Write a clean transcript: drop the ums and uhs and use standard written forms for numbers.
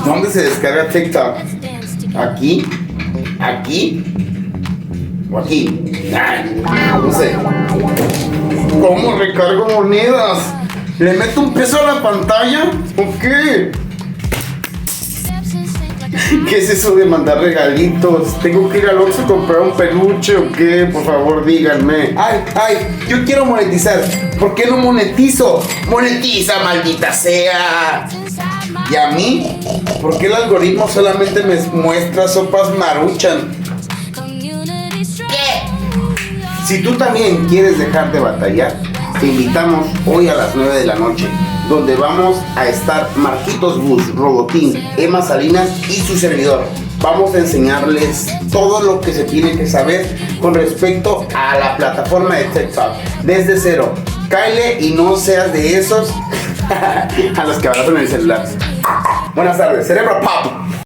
¿Dónde se descarga TikTok? ¿Aquí? ¿Aquí? ¿O aquí? Ay, no sé. ¿Cómo recargo monedas? ¿Le meto un peso a la pantalla? ¿O qué? ¿Qué es eso de mandar regalitos? ¿Tengo que ir al Oxxo a comprar un peluche o qué? Por favor, díganme. ¡Ay! Yo quiero monetizar. ¿Por qué no monetizo? ¡Monetiza, maldita sea! ¿Y a mí? ¿Por qué el algoritmo solamente me muestra sopas Maruchan? ¿Qué? Si tú también quieres dejar de batallar, te invitamos hoy a las 9 de la noche, donde vamos a estar Marquitos Bus, Robotín, Emma Salinas y su servidor. Vamos a enseñarles todo lo que se tiene que saber con respecto a la plataforma de TikTok, desde cero. Cáele y no seas de esos a los que abrazan el celular. Buenas tardes, Cerebro Pop.